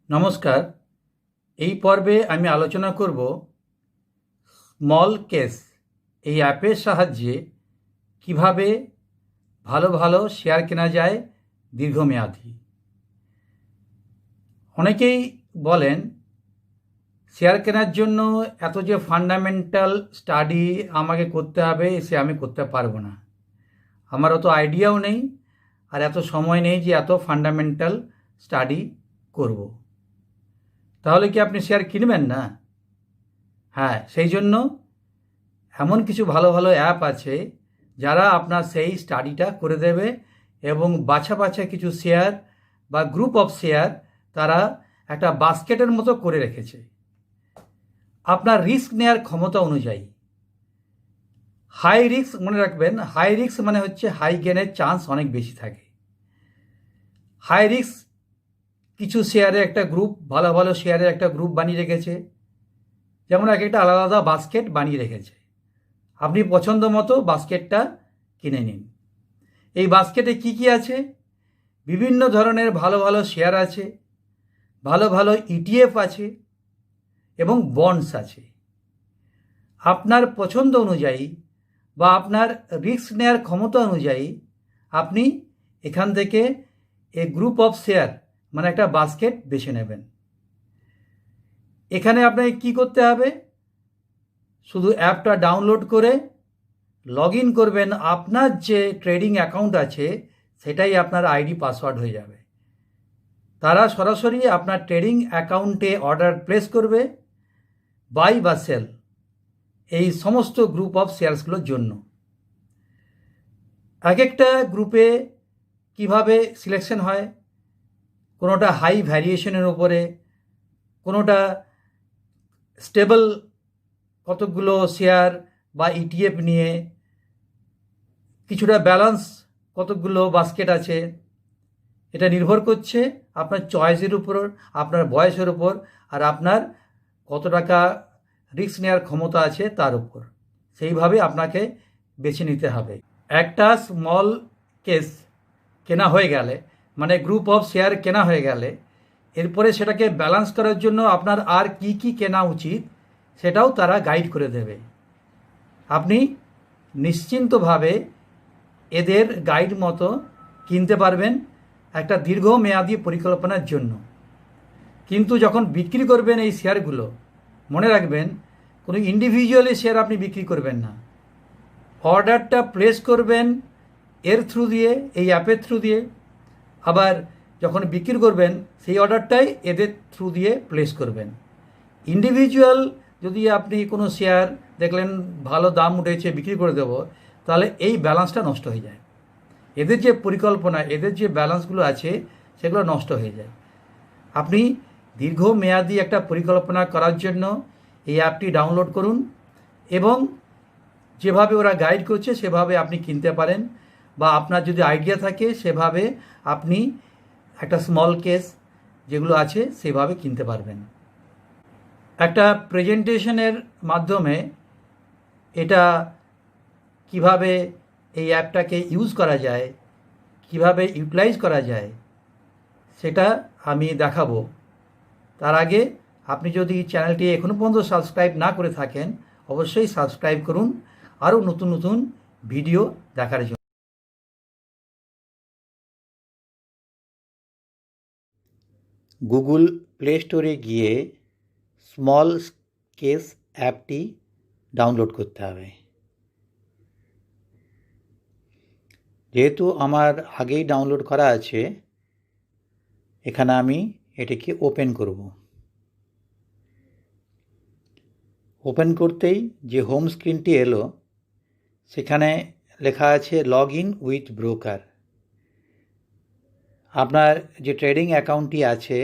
নমস্কার। এই পর্বে আমি আলোচনা করব স্মল কেস এই অ্যাপের সাহায্যে কিভাবে ভালো ভালো শেয়ার কেনা যায় দীর্ঘমেয়াদী। অনেকেই বলেন শেয়ার কেনার জন্য এত যে ফান্ডামেন্টাল স্টাডি আমাকে করতে হবে সে আমি করতে পারবো না, আমার অত আইডিয়াও নেই আর এত সময় নেই যে এত ফান্ডামেন্টাল স্টাডি করব। তাহলে কি আপনি শেয়ার কিনবেন না? হ্যাঁ, সেই জন্য এমন কিছু ভালো ভালো অ্যাপ আছে যারা আপনার সেই স্টাডিটা করে দেবে এবং বাছা বাছা কিছু শেয়ার বা গ্রুপ অফ শেয়ার তারা একটা বাস্কেটের মতো করে রেখেছে আপনার রিস্ক নেওয়ার ক্ষমতা অনুযায়ী। হাই রিস্ক মনে রাখবেন, হাই রিস্ক মানে হচ্ছে হাই গেনের চান্স অনেক বেশি থাকে। হাই রিস্ক কিছু শেয়ারে একটা গ্রুপ, ভালো ভালো শেয়ারের একটা গ্রুপ বানিয়ে রেখেছে, যেমন এক একটা আলাদা আলাদা বাস্কেট বানিয়ে রেখেছে। আপনি পছন্দ মতো বাস্কেটটা কিনে নিন। এই বাস্কেটে কি কি আছে? বিভিন্ন ধরনের ভালো ভালো শেয়ার আছে, ভালো ভালো ইটিএফ আছে এবং বন্ডস আছে। আপনার পছন্দ অনুযায়ী বা আপনার রিস্ক নেওয়ার ক্ষমতা অনুযায়ী আপনি এখান থেকে এই গ্রুপ অফ শেয়ার মানে একটা বাস্কেট বেছে নেবেন। এখানে আপনাকে কি করতে হবে? শুধু অ্যাপটা ডাউনলোড করে লগ ইন করবেন। আপনার যে ট্রেডিং অ্যাকাউন্ট আছে সেটাই আপনার আইডি পাসওয়ার্ড হয়ে যাবে। তারা সরাসরি আপনার ট্রেডিং অ্যাকাউন্টে অর্ডার প্লেস করবে বাই বা সেল এই সমস্ত গ্রুপ অফ শেয়ারসগুলোর জন্য। এক একটা গ্রুপে কিভাবে সিলেকশন হয়, কোনোটা হাই ভ্যারিয়েশনের ওপরে, কোনোটা স্টেবল কতকগুলো শেয়ার বা ইটিএফ নিয়ে, কিছুটা ব্যালেন্স কতকগুলো বাস্কেট আছে। এটা নির্ভর করছে আপনার চয়েসের উপর, আপনার বয়সের উপর আর আপনার কত টাকা রিস্ক নেওয়ার ক্ষমতা আছে তার উপর। সেইভাবে আপনাকে বেছে নিতে হবে। একটা স্মল কেস কেনা হয়ে গেলে মানে গ্রুপ অফ শেয়ার কেনা হয়ে গেলে এরপরে সেটাকে ব্যালেন্স করার জন্য আপনার আর কি কি কেনা উচিত সেটাও তারা গাইড করে দেবে। আপনি নিশ্চিন্তভাবে এদের গাইড মতো কিনতে পারবেন একটা দীর্ঘমেয়াদী পরিকল্পনার জন্য। কিন্তু যখন বিক্রি করবেন এই শেয়ারগুলো, মনে রাখবেন কোনো ইন্ডিভিজুয়ালি শেয়ার আপনি বিক্রি করবেন না। অর্ডারটা প্লেস করবেন এর থ্রু দিয়ে, এই অ্যাপের থ্রু দিয়ে, আবার যখন বিক্রি করবেন সেই অর্ডারটাই এদের থ্রু দিয়ে প্লেস করবেন। ইন্ডিভিজুয়াল যদি আপনি কোনো শেয়ার দেখলেন ভালো দাম উঠেছে বিক্রি করে দেবো, তাহলে এই ব্যালেন্সটা নষ্ট হয়ে যায়। এদের যে পরিকল্পনা, এদের যে ব্যালেন্সগুলো আছে সেগুলো নষ্ট হয়ে যায়। আপনি দীর্ঘমেয়াদী একটা পরিকল্পনা করার জন্য এই অ্যাপটি ডাউনলোড করুন এবং যেভাবে ওরা গাইড করছে সেভাবে আপনি কিনতে পারেন, বা আপনার যদি আইডিয়া থাকে সেভাবে আপনি একটা স্মল কেস যেগুলো আছে সেভাবে কিনতে পারবেন। একটা প্রেজেন্টেশনের মাধ্যমে এটা কিভাবে এই অ্যাপটাকে ইউজ করা যায়, কিভাবে ইউটিলাইজ করা যায় সেটা আমি দেখাবো। তার আগে আপনি যদি চ্যানেলটি এখনও পর্যন্ত সাবস্ক্রাইব না করে থাকেন অবশ্যই সাবস্ক্রাইব করুন আরও নতুন নতুন ভিডিও দেখার জন্য। গুগল প্লে স্টোরে গিয়ে স্মল কেস অ্যাপটি ডাউনলোড করতে হবে। যেহেতু আমার আগেই ডাউনলোড করা আছে, এখানে আমি এটিকে ওপেন করব। ওপেন করতেই যে হোম স্ক্রিনটি এলো সেখানে লেখা আছে লগ ইন উইথ ব্রোকার। আপনার যে ট্রেডিং অ্যাকাউন্টটি আছে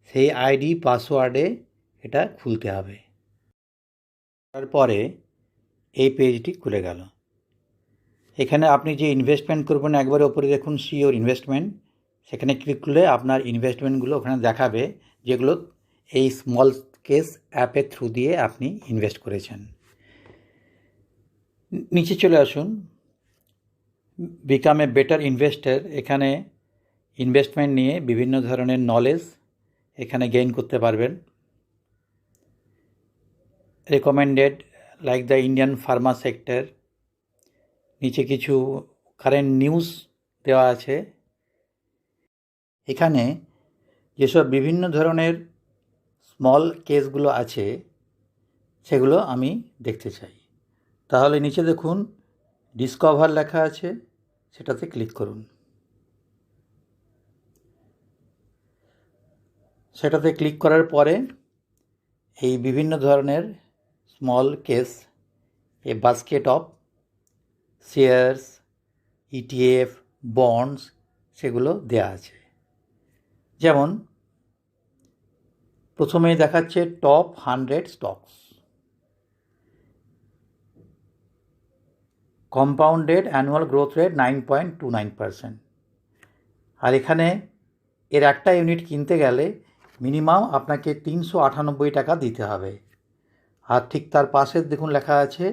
সেই আইডি পাসওয়ার্ডে এটা খুলতে হবে। তারপরে এই পেজটি খুলে গেল। এখানে আপনি যে ইনভেস্টমেন্ট করবেন একবার ওপরে দেখুন সি ইওর ইনভেস্টমেন্ট, সেখানে ক্লিক করলে আপনার ইনভেস্টমেন্টগুলো ওখানে দেখাবে যেগুলো এই স্মল কেস অ্যাপের থ্রু দিয়ে আপনি ইনভেস্ট করেছেন। নিচে চলে আসুন, বিকাম এ বেটার ইনভেস্টর। এখানে ইনভেস্টমেন্ট নিয়ে বিভিন্ন ধরনের নলেজ এখানে গেইন করতে পারবেন। Recommended like the Indian Pharma sector, নিচে কিছু কারেন্ট নিউজ দেওয়া আছে। এখানে যেসব বিভিন্ন ধরনের স্মল কেসগুলো আছে সেগুলো আমি দেখতে চাই। তাহলে নিচে দেখুন ডিসকভার লেখা আছে, সেটাতে ক্লিক করুন। সেটাতে ক্লিক করার পরে এই বিভিন্ন ধরনের small case, a basket of shares, ETF, bonds, সেগুলো দেয়া আছে। যেমন প্রথমেই দেখাচ্ছে top 100 stocks, compounded annual growth rate 9.29%। আর এখানে এর একটা ইউনিট কিনতে গেলে মিনিমাম আপনাকে 398 টাকা দিতে হবে। আর ঠিক তার পাশে দেখুন লেখা আছে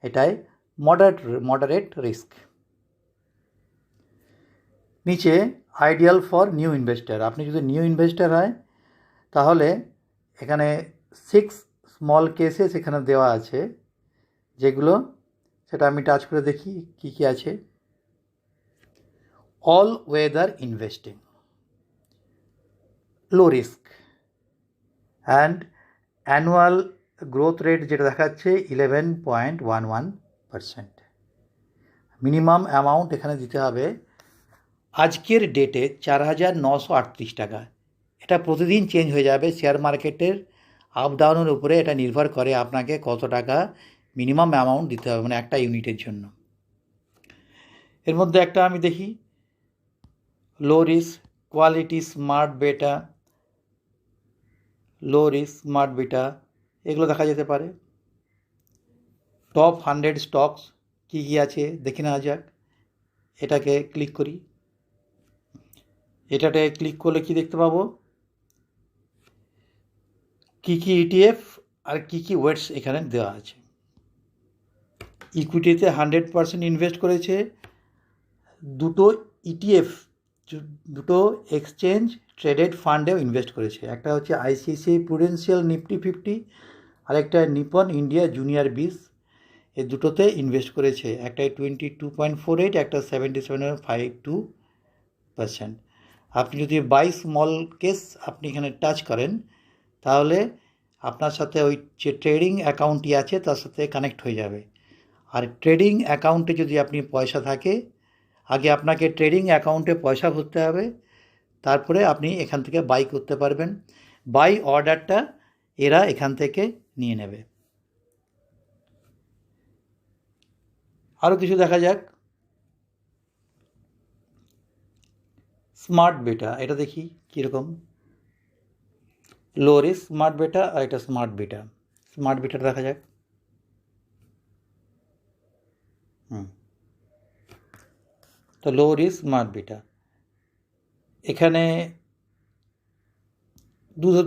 এটাই মডারেট রিস্ক। নিচে আইডিয়াল ফর নিউ ইনভেস্টার, আপনি যদি নিউ ইনভেস্টার হয় তাহলে এখানে 6 স্মল কেসেস এখানে দেওয়া আছে, যেগুলো সেটা আমি টাচ করে দেখি কি কি আছে। All weather investing, low risk, and annual growth rate যেটা দেখাচ্ছে 11.11%। মিনিমাম অ্যামাউন্ট এখানে দিতে হবে আজকের ডেটে 4,938 টাকা। এটা প্রতিদিন চেঞ্জ হয়ে যাবে, শেয়ার মার্কেটের আপ ডাউনের উপরে এটা নির্ভর করে আপনাকে কত টাকা মিনিমাম অ্যামাউন্ট দিতে হবে, মানে একটা ইউনিটের জন্য। এর মধ্যে একটা আমি দেখি লো রিস্ক কোয়ালিটি স্মার্ট বেটা, লো রিস্ক স্মার্ট বেটা, এগুলো দেখা যেতে পারে। টপ 100 স্টকস কী কী আছে দেখে নেওয়া যাক। এটাকে ক্লিক করি। এটাতে ক্লিক করলে কি দেখতে পাবো, কী কী ইটিএফ আর কী কী ওয়েটস এখানে দেওয়া আছে। ইকুইটিতে 100% ইনভেস্ট করেছে, দুটো ইটিএফ, দুটো এক্সচেঞ্জ ট্রেডেড ফান্ডেও ইনভেস্ট করেছে। একটা হচ্ছে আইসিআইসিআই প্রুডেন্সিয়াল নিফটি 50, আরেকটা নিপন ইন্ডিয়া জুনিয়র 20, এই দুটোতে ইনভেস্ট করেছে। একটাই 22.48, একটা 77.52%। আপনি যদি বাই স্মল কেস আপনি এখানে টাচ করেন তাহলে আপনার সাথে ওই যে ট্রেডিং অ্যাকাউন্টটি আছে তার সাথে কানেক্ট হয়ে যাবে। আর ট্রেডিং অ্যাকাউন্টে যদি আপনি পয়সা থাকে, আগে আপনাকে ট্রেডিং অ্যাকাউন্টে পয়সা ভরতে হবে, তারপরে আপনি এখান থেকে বাই করতে পারবেন। বাই অর্ডারটা এরা এখান থেকে নিয়ে নেবে। আরও কিছু দেখা যাক। স্মার্ট বেটা, এটা দেখি কীরকম। লো রিস্ক স্মার্ট বেটা আর এটা স্মার্ট বেটা। স্মার্ট বেটাটা দেখা যাক। তো লো রিস্ক স্মার্ট বেটা, এখানে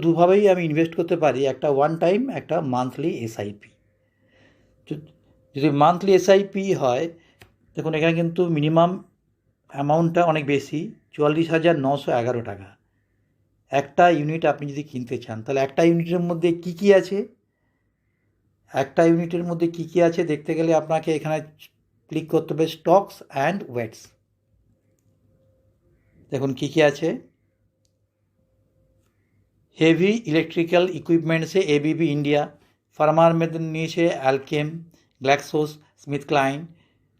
দুভাবেই আমি ইনভেস্ট করতে পারি, একটা ওয়ান টাইম, একটা মান্থলি এসআইপি। যদি মান্থলি এসআইপি হয়, দেখুন এখানে কিন্তু মিনিমাম অ্যামাউন্টটা অনেক বেশি, 44,911 টাকা। একটা ইউনিট আপনি যদি কিনতে চান তাহলে একটা ইউনিটের মধ্যে কি কি আছে, একটা ইউনিটের মধ্যে কি কি আছে দেখতে গেলে আপনাকে এখানে ক্লিক করতে হবে স্টকস অ্যান্ড ওয়েটস। দেখুন কি কি আছে। হেভি ইলেকট্রিক্যাল ইকুইপমেন্টসে এবিবি ইন্ডিয়া, ফার্মার में নিয়েছে Alkem, GlaxoSmithKline,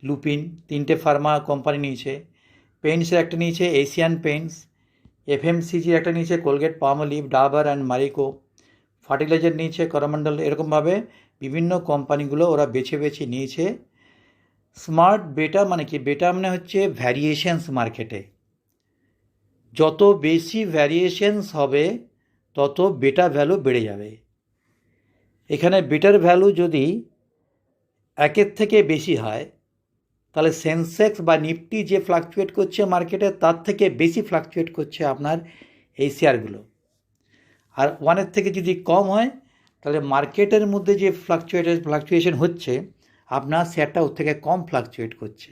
Lupin, তিনটে ফার্মা কোম্পানি নিয়েছে। পেইন্টসের একটা নিয়েছে এশিয়ান পেইন্টস, এফএমসিজির একটা নিয়েছে Colgate Palmolive, Dabur and Marico, fertilizer নিয়েছে করমন্ডল। এরকমভাবে বিভিন্ন কোম্পানিগুলো ওরা বেছে বেছে নিয়েছে। স্মার্ট বেটা মানে কি, বেটা মানে হচ্ছে ভ্যারিয়েশনস মার্কেটে, যত বেশি ভ্যারিয়েশনস হবে তত বেটা ভ্যালু বেড়ে যাবে। এখানে বেটার ভ্যালু যদি একের থেকে বেশি হয় তাহলে সেন্সেক্স বা নিফটি যে ফ্লাকচুয়েট করছে মার্কেটে তার থেকে বেশি ফ্লাকচুয়েট করছে আপনার এই শেয়ারগুলো। আর ওয়ানের থেকে যদি কম হয় তাহলে মার্কেটের মধ্যে যে ফ্লাকচুয়েশন হচ্ছে আপনার শেয়ারটা ওর থেকে কম ফ্লাকচুয়েট করছে।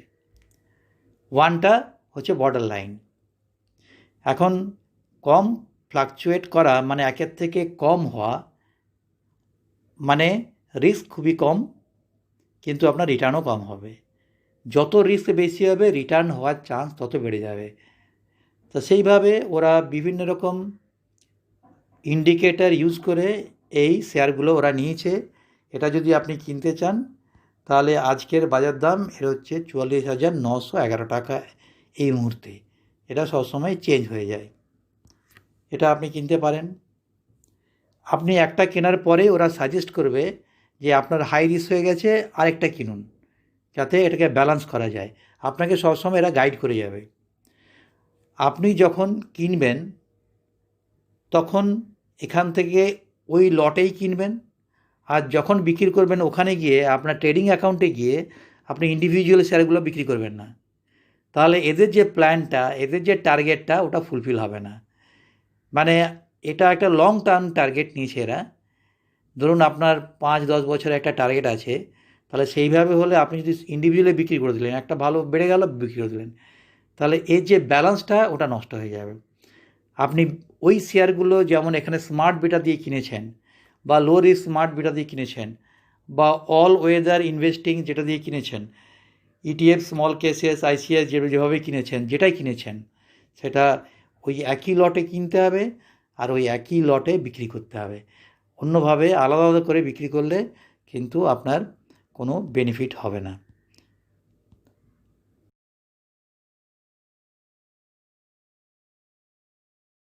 ওয়ানটা হচ্ছে বর্ডার লাইন। এখন কম ফ্লাকচুয়েট করা মানে একের থেকে কম হওয়া, মানে রিস্ক খুবই কম, কিন্তু আপনার রিটার্নও কম হবে। যত রিস্ক বেশি হবে রিটার্ন হওয়ার চান্স তত বেড়ে যাবে। তো সেইভাবে ওরা বিভিন্ন রকম ইন্ডিকেটর ইউজ করে এই শেয়ারগুলো ওরা নিয়েছে। এটা যদি আপনি কিনতে চান তাহলে আজকের বাজার দাম এর হচ্ছে 44,911 টাকা এই মুহূর্তে। এটা সবসময় চেঞ্জ হয়ে যায়। এটা আপনি কিনতে পারেন। আপনি একটা কেনার পরে ওরা সাজেস্ট করবে যে আপনার হাই রিস্ক হয়ে গেছে, আরেকটা কিনুন, যাতে এটাকে ব্যালেন্স করা যায়। আপনাকে সবসময় এরা গাইড করে যাবে। আপনি যখন কিনবেন তখন এখান থেকে ওই লটেই কিনবেন, আর যখন বিক্রি করবেন ওখানে গিয়ে আপনার ট্রেডিং অ্যাকাউন্টে গিয়ে আপনি ইন্ডিভিজুয়াল শেয়ারগুলো বিক্রি করবেন না। তাহলে এদের যে প্ল্যানটা, এদের যে টার্গেটটা, ওটা ফুলফিল হবে না। মানে এটা একটা লং টার্ম টার্গেট নিয়েছে এরা। ধরুন আপনার 5-10 বছরের একটা টার্গেট আছে, তাহলে সেইভাবে হলে আপনি যদি ইন্ডিভিজুয়ালি বিক্রি করে দিলেন, একটা ভালো বেড়ে গেল, বিক্রি করে দিলেন, তাহলে এর যে ব্যালেন্সটা ওটা নষ্ট হয়ে যাবে। আপনি ওই শেয়ারগুলো যেমন এখানে স্মার্ট বেটা দিয়ে কিনেছেন, বা লো রিস্ক স্মার্ট বেটা দিয়ে কিনেছেন, বা অল ওয়েদার ইনভেস্টিং যেটা দিয়ে কিনেছেন, ইটিএফ, স্মল কেসেস, আইসিএস যেভাবে কিনেছেন, যেটাই কিনেছেন, সেটা ওই একই লটে কিনতে হবে আর ওই একই লটে বিক্রি করতে হবে। অন্যভাবে আলাদা আলাদা করে বিক্রি করলে কিন্তু আপনার কোনো বেনিফিট হবে না।